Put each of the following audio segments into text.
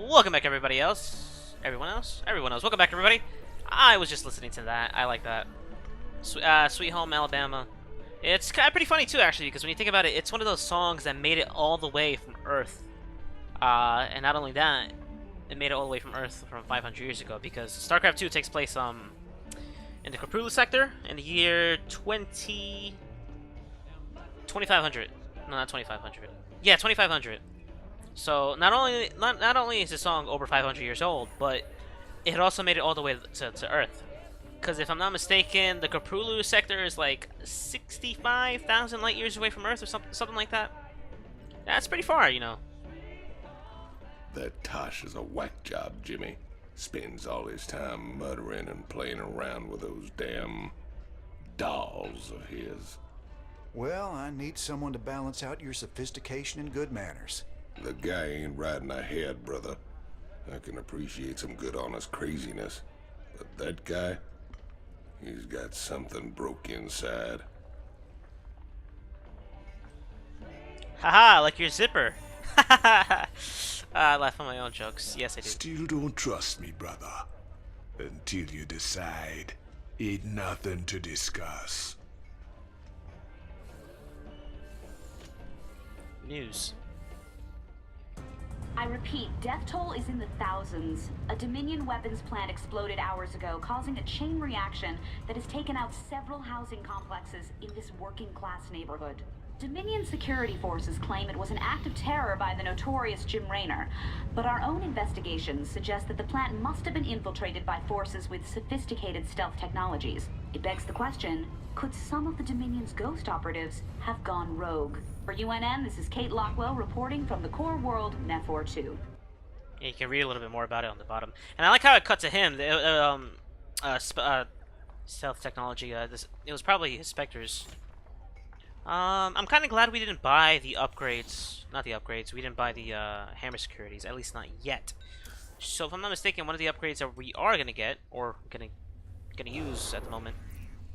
Welcome back, everybody else. Everyone else? Everyone else. Welcome back, everybody. I was just listening to that. I like that. Sweet Home Alabama. It's kind of pretty funny, too, actually, because when you think about it, it's one of those songs that made it all the way from Earth. And not only that, it made it all the way from Earth from 500 years ago, because StarCraft II takes place in the Cthulhu sector in the year 2500. No, not 2500. Yeah, 2500. So not only is the song over 500 years old, but it also made it all the way to Earth. Because if I'm not mistaken, the Cthulhu sector is like 65,000 light years away from Earth, or something like that. That's pretty far, you know. That Tosh is a whack job, Jimmy. Spends all his time muttering and playing around with those damn dolls of his. Well, I need someone to balance out your sophistication and good manners. The guy ain't riding ahead, brother. I can appreciate some good honest craziness. But that guy, he's got something broke inside. Haha, like your zipper. I laugh at my own jokes. Yes, I do. Still don't trust me, brother. Until you decide. Ain't nothing to discuss. News. I repeat, death toll is in the thousands. A Dominion weapons plant exploded hours ago, causing a chain reaction that has taken out several housing complexes in this working-class neighborhood. Dominion security forces claim it was an act of terror by the notorious Jim Raynor, but our own investigations suggest that the plant must have been infiltrated by forces with sophisticated stealth technologies. It begs the question, could some of the Dominion's ghost operatives have gone rogue? For UNN, this is Kate Lockwell reporting from the core world, Nephor 2. Yeah, you can read a little bit more about it on the bottom. And I like how it cut to him. Stealth technology. It was probably his Spectres. I'm kind of glad we didn't buy the upgrades. Not the upgrades. We didn't buy the hammer securities. At least not yet. So if I'm not mistaken, one of the upgrades that we are gonna get, or gonna use at the moment,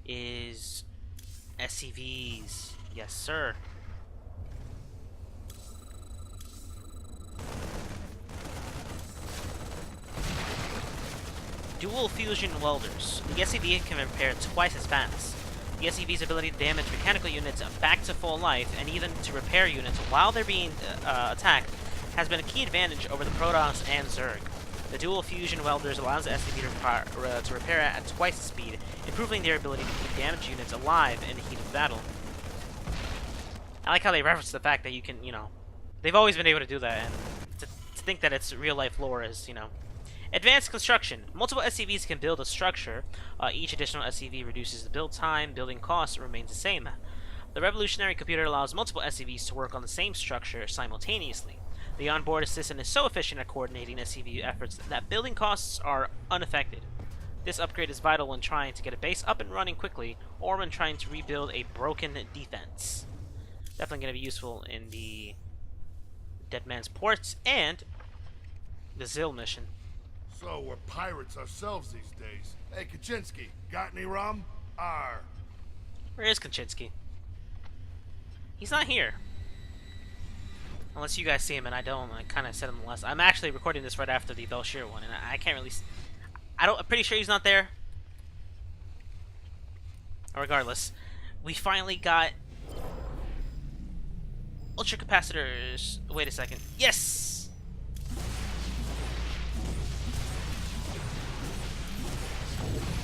is SCVs. Yes, sir. Dual fusion welders. The SCV can repair twice as fast. The SCV's ability to damage mechanical units back to full life, and even to repair units while they're being attacked, has been a key advantage over the Protoss and Zerg. The dual fusion welders allows the SCV to repair at twice the speed, improving their ability to keep damaged units alive in the heat of battle. I like how they reference the fact that you can, they've always been able to do that, and to think that it's real-life lore is, Advanced construction. Multiple SCVs can build a structure. Each additional SCV reduces the build time. Building costs remains the same. The revolutionary computer allows multiple SCVs to work on the same structure simultaneously. The onboard assistant is so efficient at coordinating SCV efforts that building costs are unaffected. This upgrade is vital when trying to get a base up and running quickly, or when trying to rebuild a broken defense. Definitely going to be useful in the Dead Man's Ports and the Zill mission. So we're pirates ourselves these days. Hey, Kaczynski, got any rum? Arr. Where is Kaczynski? He's not here. Unless you guys see him and I don't. I kind of said him last. I'm actually recording this right after the Belshir one, and I can't really. I'm pretty sure he's not there. Regardless, we finally got ultra capacitors. Wait a second. Yes.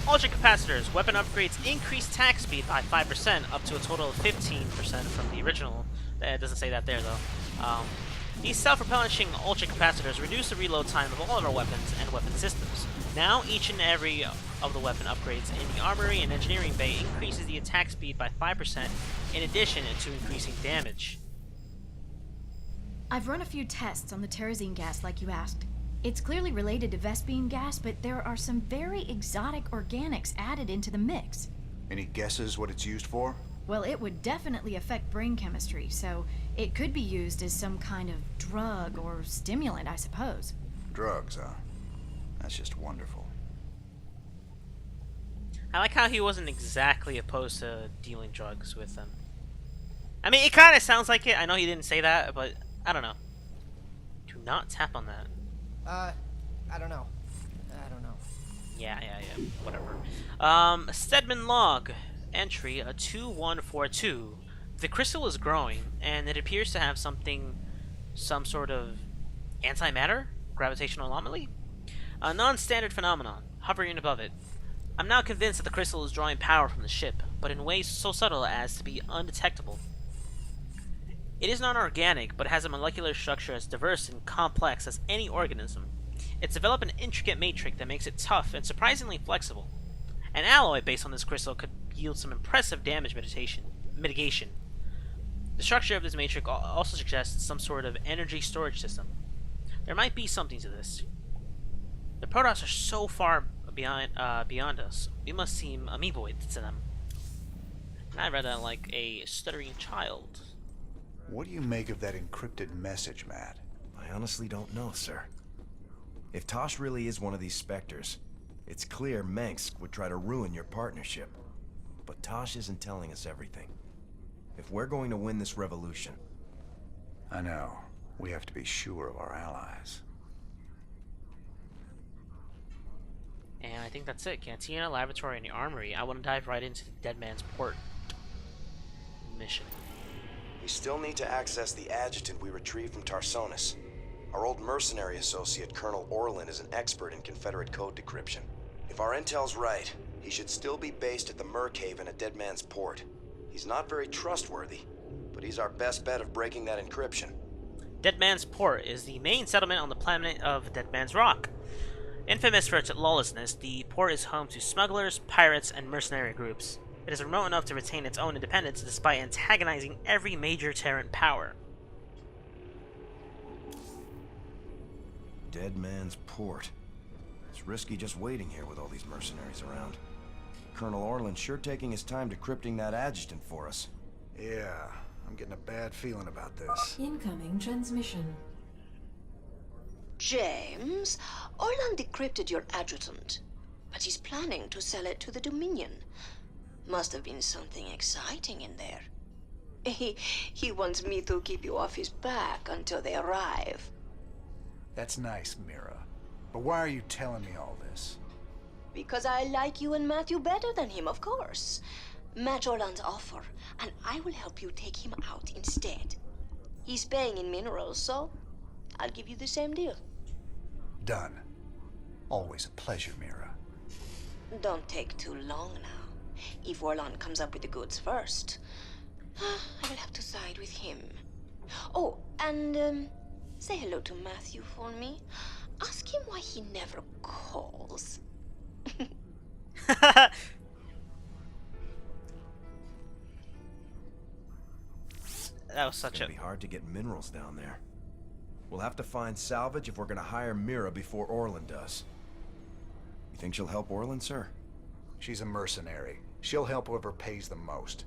Ultra capacitors. Weapon upgrades increase attack speed by 5%, up to a total of 15% from the original. It doesn't say that there, though. These self-replenishing ultra capacitors reduce the reload time of all of our weapons and weapon systems. Now, each and every of the weapon upgrades in the armory and engineering bay increases the attack speed by 5%, in addition to increasing damage. I've run a few tests on the terrazine gas like you asked. It's clearly related to Vespene gas, but there are some very exotic organics added into the mix. Any guesses what it's used for? Well, it would definitely affect brain chemistry, so it could be used as some kind of drug or stimulant, I suppose. Drugs, huh? That's just wonderful. I like how he wasn't exactly opposed to dealing drugs with them. I mean, it kind of sounds like it. I know he didn't say that, but I don't know. Do not tap on that. I don't know. Yeah, whatever. Stedman log. Entry 2142. The crystal is growing, and it appears to have some sort of antimatter? Gravitational anomaly? A non-standard phenomenon, hovering above it. I'm now convinced that the crystal is drawing power from the ship, but in ways so subtle as to be undetectable. It is non-organic, but has a molecular structure as diverse and complex as any organism. It's developed an intricate matrix that makes it tough and surprisingly flexible. An alloy based on this crystal could yield some impressive damage mitigation. The structure of this matrix also suggests some sort of energy storage system. There might be something to this. The Protoss are so far beyond us. We must seem amoeboid to them. And I read that like a stuttering child. What do you make of that encrypted message, Matt? I honestly don't know, sir. If Tosh really is one of these specters, it's clear Mengsk would try to ruin your partnership. But Tosh isn't telling us everything. If we're going to win this revolution... I know. We have to be sure of our allies. And I think that's it. Cantina, laboratory, and the armory. I want to dive right into the Dead Man's Port mission. We still need to access the adjutant we retrieved from Tarsonis. Our old mercenary associate, Colonel Orlin, is an expert in Confederate code decryption. If our intel's right, he should still be based at the Merkhaven at Dead Man's Port. He's not very trustworthy, but he's our best bet of breaking that encryption. Dead Man's Port is the main settlement on the planet of Dead Man's Rock. Infamous for its lawlessness, the port is home to smugglers, pirates, and mercenary groups. It is remote enough to retain its own independence despite antagonizing every major Terran power. Dead Man's Port. It's risky just waiting here with all these mercenaries around. Colonel Orlin's sure taking his time decrypting that adjutant for us. Yeah, I'm getting a bad feeling about this. Incoming transmission. James, Orlan decrypted your adjutant, but he's planning to sell it to the Dominion. Must have been something exciting in there. He wants me to keep you off his back until they arrive. That's nice, Mira. But why are you telling me all this? Because I like you and Matthew better than him, of course. Match Orlan's offer, and I will help you take him out instead. He's paying in minerals, so I'll give you the same deal. Done. Always a pleasure, Mira. Don't take too long now. If Orlan comes up with the goods first, I will have to side with him. Oh, and say hello to Matthew for me. Ask him why he never calls. That was such It'll be hard to get minerals down there. We'll have to find salvage if we're gonna hire Mira before Orlan does. You think she'll help Orlan, sir? She's a mercenary. She'll help whoever pays the most.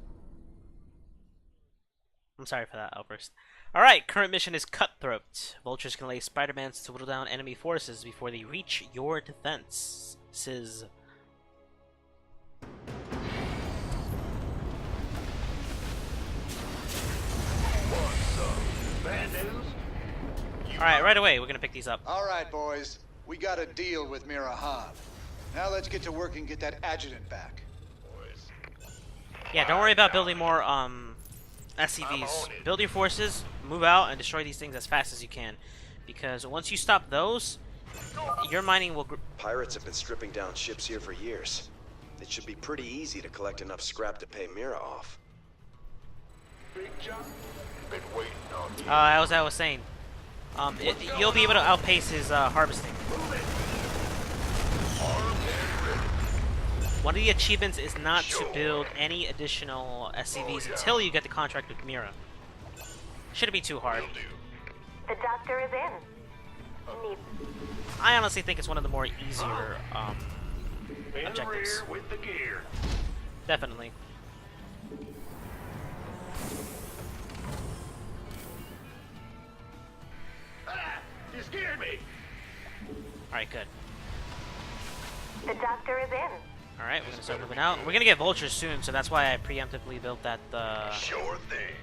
I'm sorry for that outburst. Alright, current mission is Cutthroat. Vultures can lay Spider-Mans to whittle down enemy forces before they reach your defenses. Alright, right away, we're gonna pick these up. Alright, boys. We got a deal with Mirahan. Now let's get to work and get that adjutant back. Yeah, don't worry about building more SCVs. Build your forces, move out, and destroy these things as fast as you can. Because once you stop those, your mining will... Pirates have been stripping down ships here for years. It should be pretty easy to collect enough scrap to pay Mira off. Been waiting on you. as I was saying, you'll be able to outpace his harvesting. One of the achievements is not to build any additional SCVs until you get the contract with Mira. Shouldn't be too hard. The doctor is in. I honestly think it's one of the more easier objectives. With the gear. Definitely. You scared me. Alright, good. The doctor is in. Alright, we're gonna start moving out. We're gonna get vultures soon, so that's why I preemptively built that Sure thing.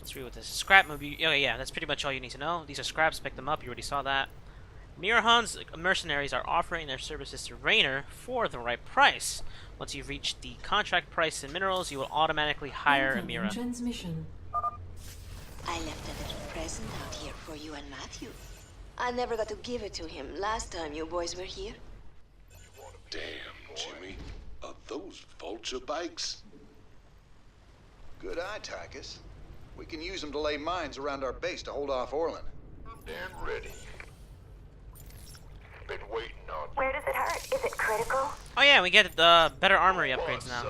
Let's read what this is. Scrap movie. Oh yeah, that's pretty much all you need to know. These are scraps. Pick them up. You already saw that. Mirahan's mercenaries are offering their services to Raynor for the right price. Once you've reached the contract price in minerals, you will automatically hire a Mira. Transmission. I left a little present out here for you and Matthew. I never got to give it to him last time you boys were here. Damn, Jimmy. Are those vulture bikes? Good eye, Tychus. We can use them to lay mines around our base to hold off Orlin. And ready. Been waiting on you. Where does it hurt? Is it critical? Oh yeah, we get better armory upgrades now.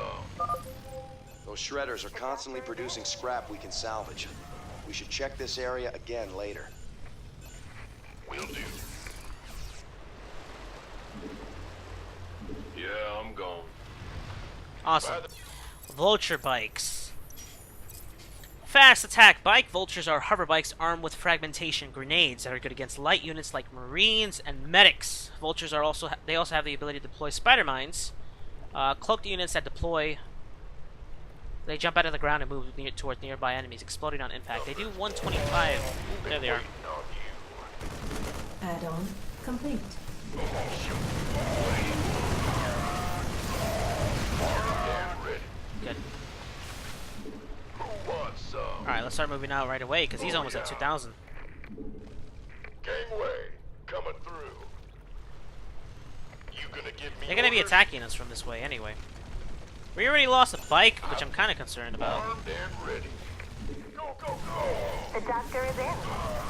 Those shredders are constantly producing scrap we can salvage. We should check this area again later. Will do. Yeah, I'm gone. Awesome. Vulture bikes. Fast attack bike. Vultures are hover bikes armed with fragmentation grenades that are good against light units like marines and medics. Vultures are also have the ability to deploy spider mines. Cloaked units that deploy. They jump out of the ground and move toward nearby enemies, exploding on impact. They do 125. Ooh, there they are. Add-on complete. Good. Alright, let's start moving out right away, because he's almost at 2,000. Gangway, coming through. You gonna give me They're going to be orders? attacking us from this way anyway. We already lost a bike, which I'm kind of concerned about. Armed and ready. Go, go, go! The doctor is in.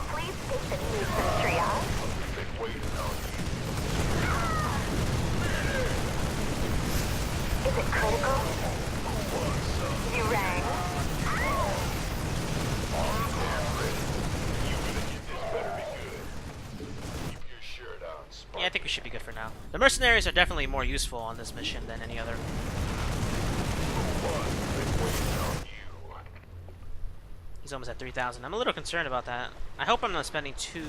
Please state that he needs some triage. Been waiting on you. Is it critical? You rang. Armed and ready. You gonna get this better be good. Keep your shirt on, Spark. Yeah, I think we should be good for now. The mercenaries are definitely more useful on this mission than any other. He's almost at 3,000. I'm a little concerned about that. I hope I'm not spending too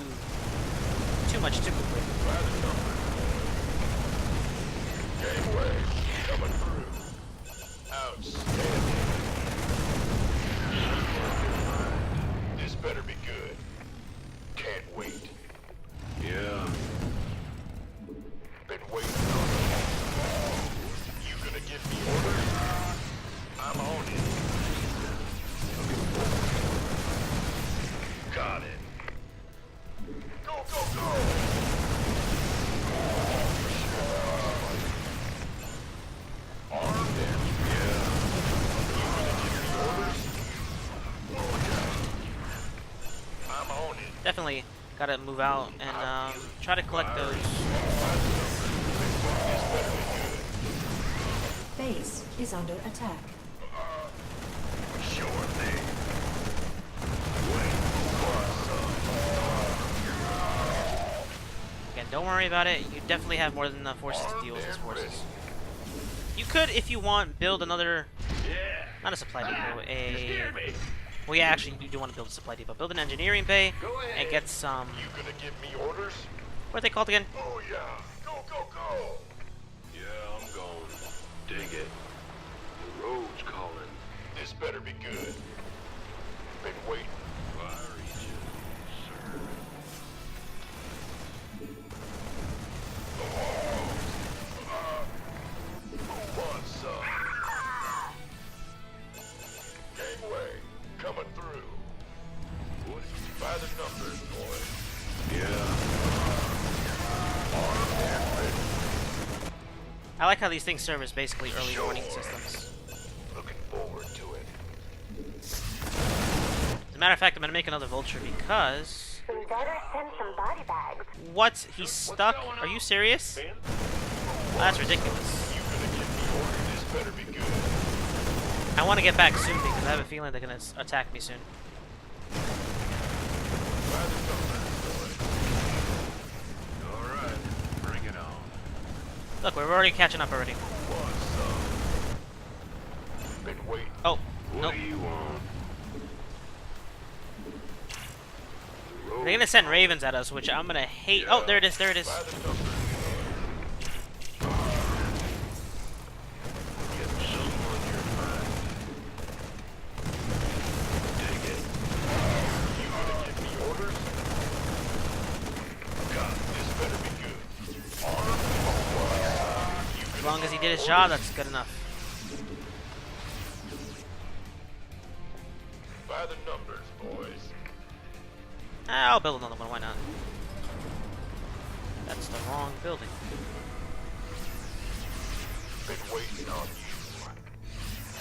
much too quickly. Gangway, coming through. Outstanding. This better be good. Can't wait. Yeah. Been waiting on you. You gonna give me orders? I'm on it. Got it. Go, go, go! Armed and yeah. You gonna give me orders? I'm on it. Definitely gotta move out and try to collect those. Base is under attack. Sure thing. Again, don't worry about it. You definitely have more than enough forces to deal with these forces. You could, if you want, build another... Not a supply depot, well, yeah, actually, you do want to build a supply depot. Build an engineering bay and get some... You gonna give me orders? What are they called again? Oh yeah. Go, go, go! Yeah, I'm gone. Dig it. The road's calling. This better be good. Been waiting. Fire region, sir. Who wants some? Gangway, coming through. What? By the numbers, boy. Yeah. Armed and ready. I like how these things serve as basically early warning systems. Looking forward to it. As a matter of fact, I'm gonna make another vulture because... We better send some body bags. What? He's stuck? Are you serious? Oh, that's ridiculous. You gonna give me orders? This better be good. I want to get back soon because I have a feeling they're gonna attack me soon. By the numbers, boy. All right, bring it on. Look, we're already catching up already. Wants some? Been waiting. Oh, What nope. do you want? They're gonna send ravens at us, which I'm gonna hate. Oh, there it is, there it is. By the numbers. Get some on your mind. Dig it. As long as he did his job, that's good enough. By the numbers, boys. I'll build another one, why not? That's the wrong building. Been waiting on you.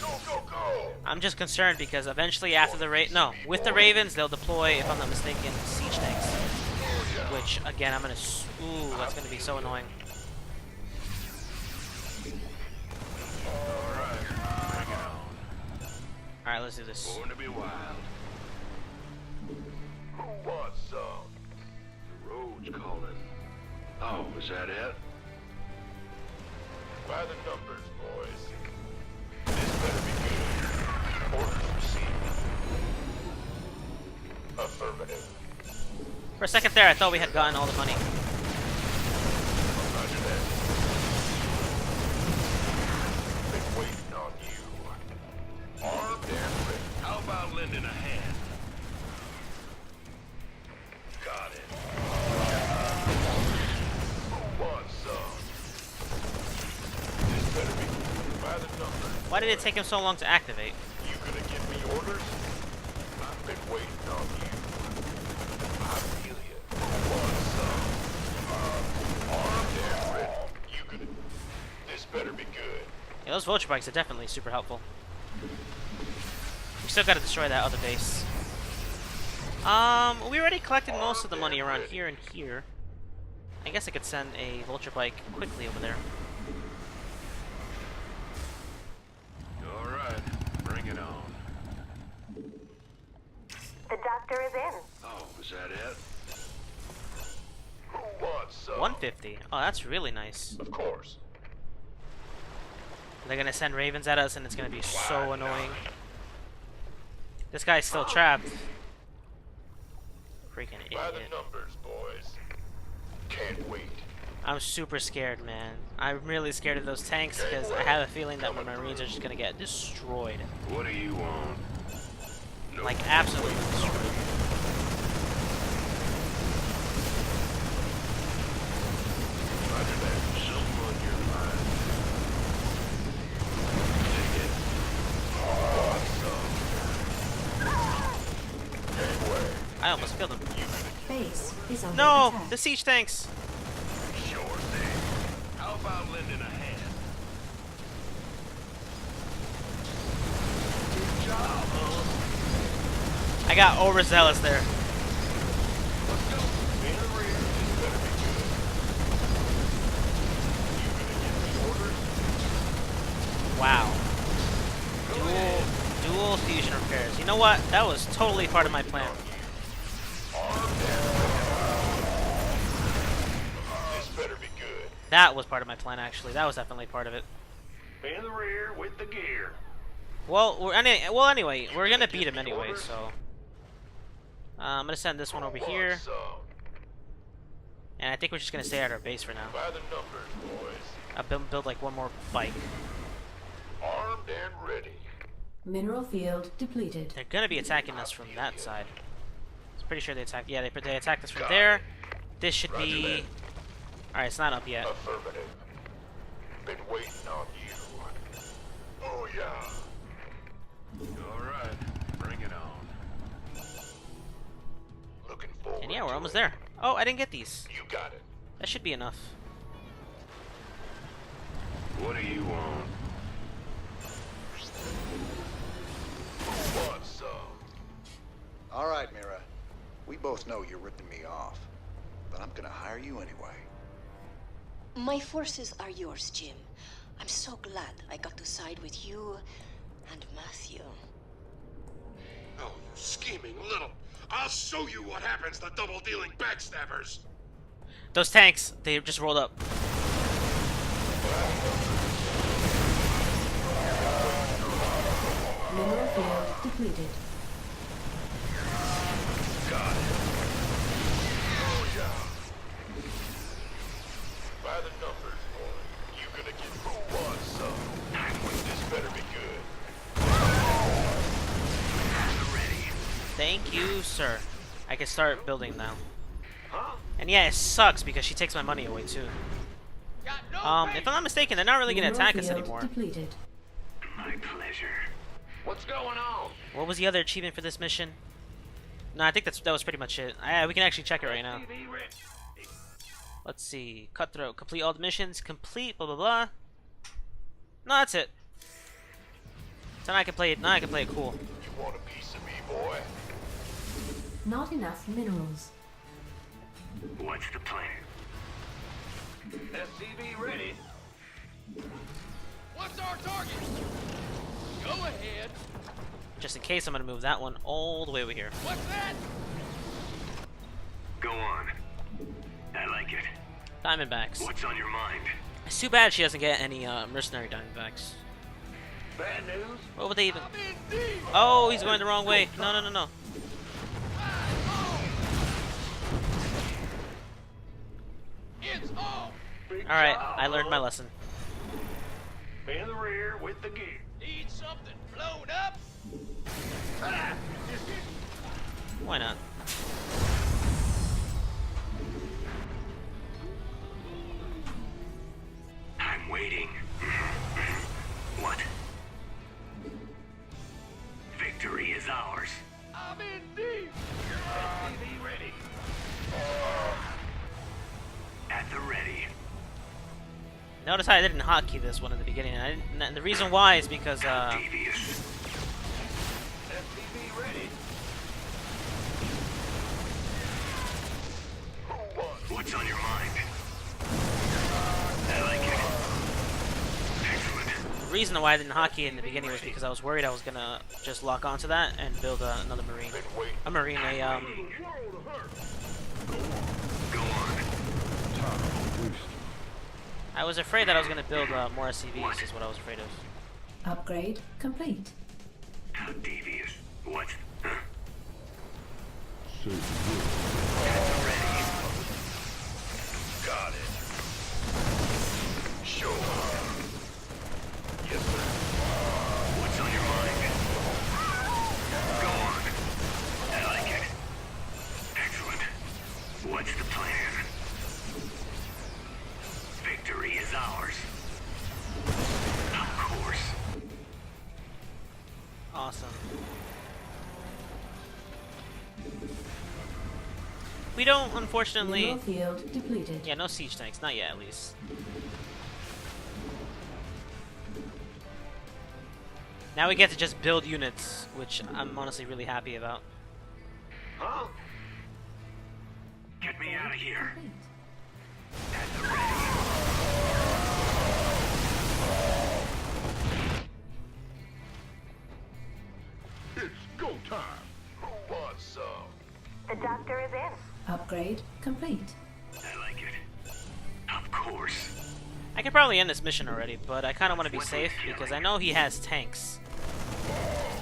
Go, go, go! I'm just concerned because eventually after the with the Ravens, they'll deploy, if I'm not mistaken, siege tanks. Which, again, I'm gonna... Ooh, that's gonna be so annoying. Alright, let's do this. Born to be wild. Who wants some? The road's calling. Oh, is that it? By the numbers, boys. This better be good. Orders received. Affirmative. For a second there, I thought we had gotten all the money. Roger that. Been waiting on you. Armed and ready. How about lending a hand? Got it. Who wants some? This better be by the numbers. Why did it take him so long to activate? You gonna give me orders? I've been waiting on you. I feel you. Who wants some? Armed and ready. You gonna... This better be good. Yeah, those vulture bikes are definitely super helpful. We still gotta destroy that other base. We already collected most of the money around here and here. I guess I could send a vulture bike quickly over there. Alright, bring it on. The doctor is in. Oh, is that it? Who wants some? 150. Oh, that's really nice. Of course. They're gonna send ravens at us and it's gonna be so annoying. This guy's still trapped. Freaking By the idiot. numbers, boys. Can't wait. I'm super scared, man. I'm really scared of those tanks because I have a feeling that my Marines are just gonna get destroyed. What do you want? No. Like, absolutely destroyed. Roger that. Something on your mind. Take it. Awesome. Anyway. I almost killed him. Base is under No! attack. The siege tanks! Sure thing. How about lending a hand? Good job, huh? I got overzealous there. Let's go. In the rear. This better be good. You gonna give me orders? Wow. Dual fusion repairs. You know what? That was totally part of my plan. This better be good. That was part of my plan, actually. That was definitely part of it. In the rear with the gear. Well, anyway, we're gonna beat him anyway, so... I'm gonna send this one over here. And I think we're just gonna stay at our base for now. By the numbers, boys. I'll build like one more bike. Armed and ready. Mineral field depleted. They're gonna be attacking us from that side. I'm pretty sure they attacked. Yeah, they attacked us from there. This should be. All right, it's not up yet. Affirmative. Been waiting on you. Oh yeah. All right, bring it on. Looking forward. And yeah, we're to almost it. there. Oh, I didn't get these. You got it. That should be enough. What do you want? Who wants some? All right, Mira. We both know you're ripping me off, but I'm gonna hire you anyway. My forces are yours, Jim. I'm so glad I got to side with you and Matthew. Oh, you scheming little... I'll show you what happens to double-dealing backstabbers! Those tanks, they just rolled up. Mineral field depleted. Got it. Oh, yeah. By the numbers, boy. You gonna get who wants some. This better be good. Ready. Thank you, sir. I can start building now. Huh? And yeah, it sucks because she takes my money away too. Got no If I'm not mistaken, they're not really going to attack us Field anymore. Depleted. My pleasure. What's going on? What was the other achievement for this mission? No, I think that was pretty much it. We can actually check it right now. TV ready. Let's see. Cutthroat. Complete all the missions. Complete. Blah blah blah. No, that's it. So now I can play it. Now I can play it cool. You want a piece of me, boy? Not enough minerals. What's the plan? SCV ready. What's our target? Go ahead. Just in case, I'm gonna move that one all the way over here. What's that? Go on. I like it. Diamondbacks. What's on your mind? It's too bad she doesn't get any mercenary Diamondbacks. Bad news? What would they even? I'm in deep. Oh, he's going the wrong way. No, no, no, no. It's off. All right, I learned my lesson. In the rear with the gear. Need something blown up? Ah, Why not? I'm waiting. What? Victory is ours. I'm in deep. SCV ready. At the ready. Notice how I didn't hotkey this one at the beginning. And the reason why is because Devious. SCV ready. What's on your mind? I like it. Excellent. the reason why I didn't hotkey in the beginning was because I was worried I was gonna just lock onto that and build another marine. I was afraid that I was gonna build more SCVs. Is what I was afraid of. Upgrade complete. How devious. What? Huh? Got it. Sure. Yes, sir. What's on your mind? Go on. I like it. Excellent. What's the plan? Victory is ours. Of course. Awesome. We don't, unfortunately. Mineral field depleted. Yeah, no siege tanks, not yet, at least. Now we get to just build units, which I'm honestly really happy about. Huh? Get me out of here. Complete. At the ready. It's go time. Who wants some? The doctor is in. Upgrade complete. I like it. Of course. I could probably end this mission already, but I kind of want to be safe because I know he has tanks.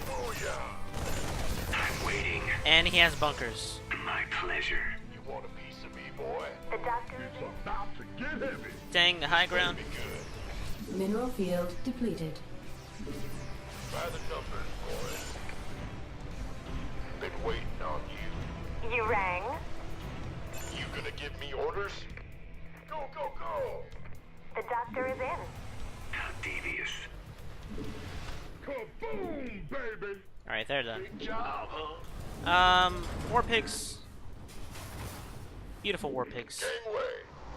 Oh yeah. I'm waiting. And he has bunkers. My pleasure. You want a piece of me, boy? The doctor is in. About to get heavy. Dang, the high ground. Be good. Mineral field depleted. By the numbers, boy. Been waiting on you. You rang? You gonna give me orders? Go, go, go! The doctor is in. How devious. Kaboom, baby! Alright, they're done. Big job, huh? War pigs. Beautiful war pigs. Gangway,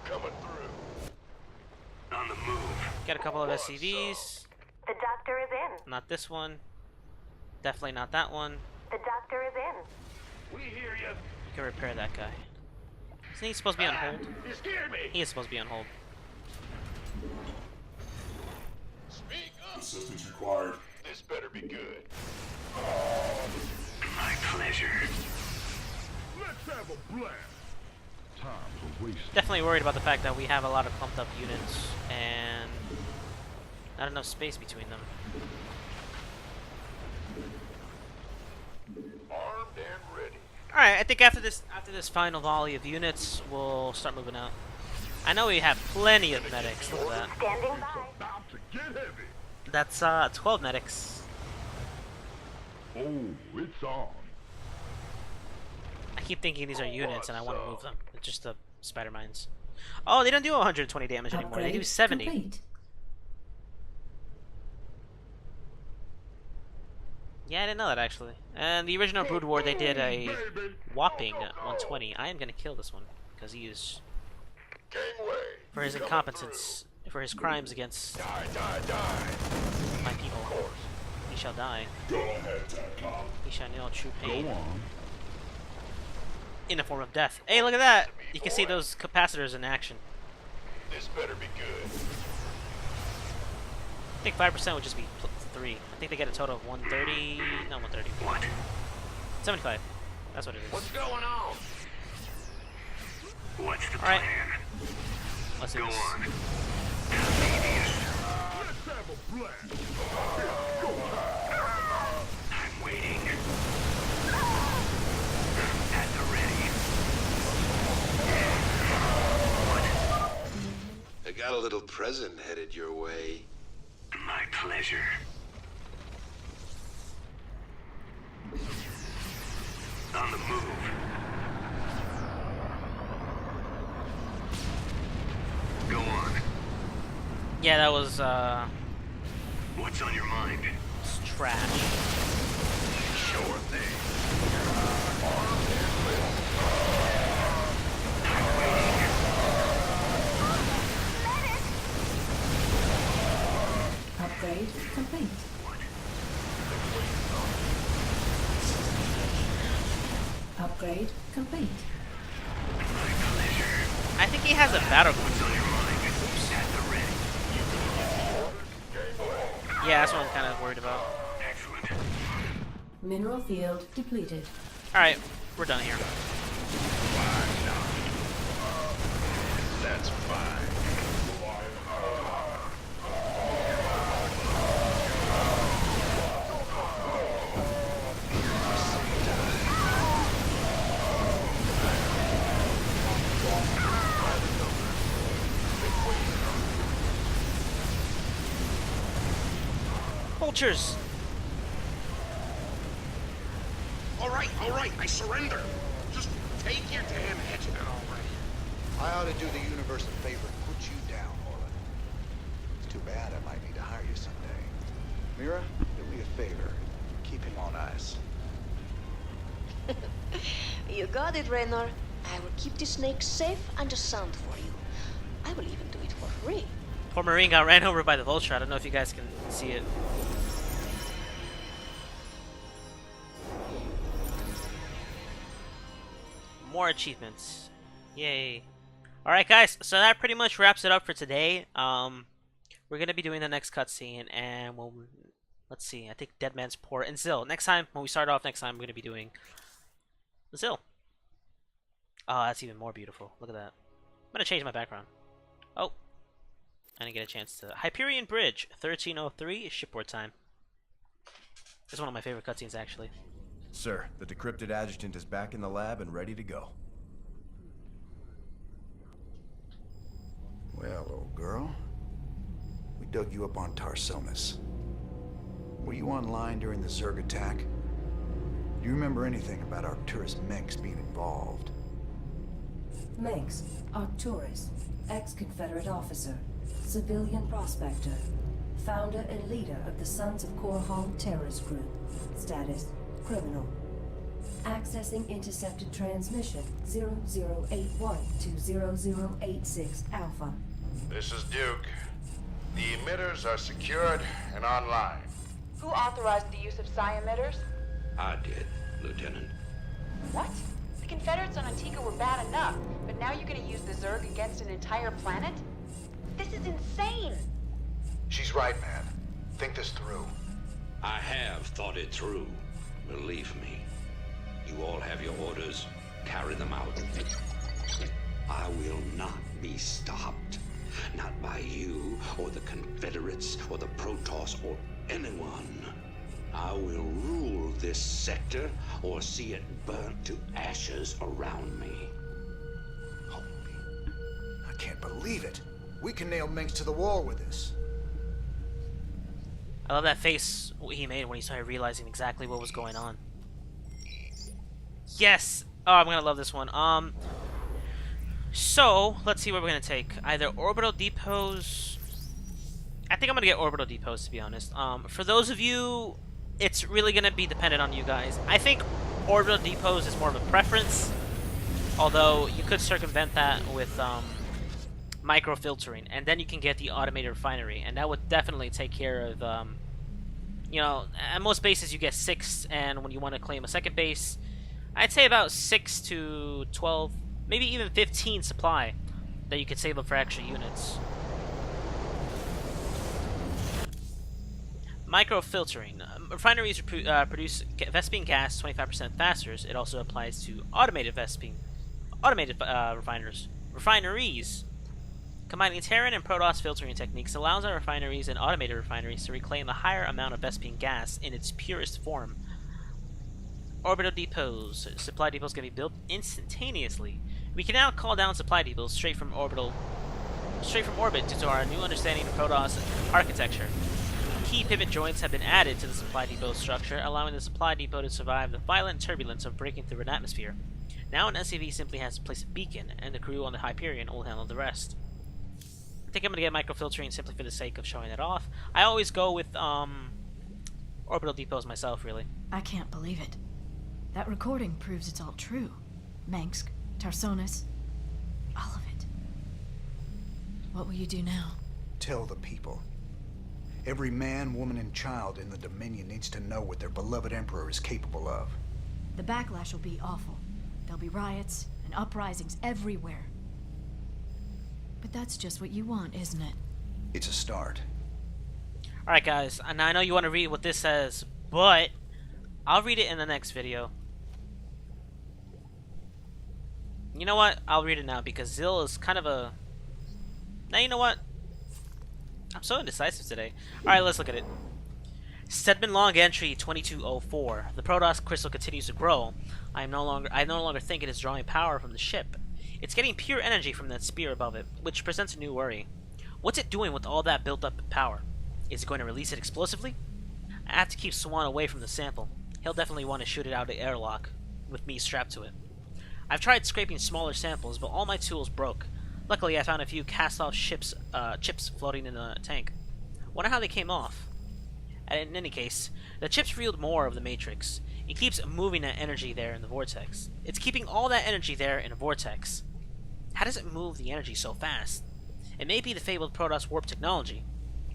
coming through. On the move. Got a couple of SCVs. The doctor is in. Not this one. Definitely not that one. The doctor is in. We hear you. We can repair that guy. Isn't he supposed to be on hold? You scared me. He is supposed to be on hold. Speak up. Assistance required. This better be good. My pleasure. Let's have a blast. Time's a waste. Definitely worried about the fact that we have a lot of clumped up units and not enough space between them. Armed and ready. Alright, I think after this final volley of units, we'll start moving out. I know we have plenty of medics. Look at that. Standing by. About to get heavy. That's 12 medics. Oh, it's on. I keep thinking these are units and I want to move them. It's just the spider mines. Oh, they don't do 120 damage anymore. They do Upgrade 70. complete. Yeah, I didn't know that actually. And the original Brood War, they did a whopping 120. I am gonna kill this one because he is, for his incompetence, for his crimes against my people. He shall die. He shall know true pain in the form of death. Hey, look at that! You can see those capacitors in action. This better be good. I think 5% would just be 3. I think they get a total of 130. No, 130. What? 75. That's what it is. What's going on? What's the Alright. plan? Let's do Go this. on. I'm waiting. At the ready. I got a little present headed your way. My pleasure. On the move. Go on. Yeah, that was What's on your mind? trash. Sure thing. Upgrade complete. Upgrade complete. I think he has a battle group. Yeah, that's what I'm kind of worried about. Mineral field depleted. Alright, we're done here. That's fine. Vultures! All right, I surrender. Just take your damn hatchet already. I ought to do the universe a favor and put you down, Orlin. It's too bad I might need to hire you someday. Mira, do me a favor. Keep him on ice. You got it, Raynor. I will keep the snake safe and sound for you. I will even do it for free. Poor Marine got ran over by the vulture. I don't know if you guys can see it. More achievements. Yay. Alright guys, so that pretty much wraps it up for today. We're gonna be doing the next cutscene and we'll, let's see, I think Dead Man's Port and Zill. Next time, when we start off next time, we're gonna be doing Zill. Oh, that's even more beautiful. Look at that. I'm gonna change my background. Oh. I didn't get a chance to. Hyperion Bridge, 1303, shipboard time. This is one of my favorite cutscenes, actually. Sir, the decrypted adjutant is back in the lab and ready to go. Well, old girl, we dug you up on Tarsonis. Were you online during the Zerg attack? Do you remember anything about Arcturus Menks being involved? Menks, Arcturus, ex-Confederate officer, civilian prospector, founder and leader of the Sons of Korhal terrorist group. Status, criminal. Accessing intercepted transmission 0081 to 0086 Alpha. This is Duke. The emitters are secured and online. Who authorized the use of psi emitters? I did, Lieutenant. What? The Confederates on Antigua were bad enough, but now you're gonna use the Zerg against an entire planet? This is insane! She's right, man. Think this through. I have thought it through. Believe me. You all have your orders. Carry them out. I will not be stopped. Not by you, or the Confederates, or the Protoss, or anyone. I will rule this sector, or see it burnt to ashes around me. I can't believe it. We can nail Menks to the wall with this. I love that face he made when he started realizing exactly what was going on. Yes! Oh, I'm gonna love this one. So, let's see what we're going to take. Either orbital depots... I think I'm going to get orbital depots, to be honest. For those of you, it's really going to be dependent on you guys. I think orbital depots is more of a preference, although you could circumvent that with microfiltering, and then you can get the automated refinery, and that would definitely take care of, you know, at most bases you get 6, and when you want to claim a second base, I'd say about 6 to 12, maybe even 15 supply that you could save up for extra units. Microfiltering. Refineries produce Vespene gas 25% faster. It also applies to automated refineries. Combining Terran and Protoss filtering techniques allows our refineries and automated refineries to reclaim a higher amount of Vespene gas in its purest form. Orbital depots. Supply depots can be built instantaneously. We can now call down supply depots straight from orbit due to our new understanding of Protoss architecture. Key pivot joints have been added to the supply depot structure, allowing the supply depot to survive the violent turbulence of breaking through an atmosphere. Now an SCV simply has to place a beacon, and the crew on the Hyperion will handle the rest. I think I'm going to get microfiltering simply for the sake of showing it off. I always go with orbital depots myself, really. I can't believe it. That recording proves it's all true. Mengsk, Tarsonis, all of it. What will you do now? Tell the people. Every man, woman, and child in the Dominion needs to know what their beloved Emperor is capable of. The backlash will be awful. There'll be riots and uprisings everywhere. But that's just what you want, isn't it? It's a start. Alright guys, and I know you want to read what this says, but I'll read it in the next video. You know what? I'll read it now because Zill is kind of a... Now you know what? I'm so indecisive today. Alright, let's look at it. Stedman Long Entry 2204. The Protoss crystal continues to grow. I no longer think it is drawing power from the ship. It's getting pure energy from that spear above it, which presents a new worry. What's it doing with all that built up power? Is it going to release it explosively? I have to keep Swan away from the sample. He'll definitely want to shoot it out of the airlock, with me strapped to it. I've tried scraping smaller samples, but all my tools broke. Luckily, I found a few cast-off chips floating in the tank. Wonder how they came off. In any case, the chips revealed more of the Matrix. It keeps moving that energy there in the vortex. It's keeping all that energy there in a vortex. How does it move the energy so fast? It may be the fabled Protoss warp technology.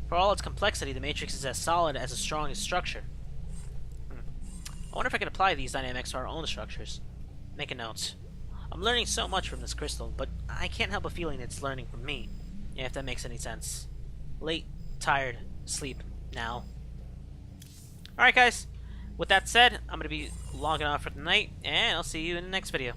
For all its complexity, the Matrix is as solid as the strongest structure. I wonder if I can apply these dynamics to our own structures. Make a note. I'm learning so much from this crystal, but I can't help a feeling it's learning from me. Yeah, if that makes any sense. Late, tired, sleep, now. Alright guys, with that said, I'm going to be logging off for the night, and I'll see you in the next video.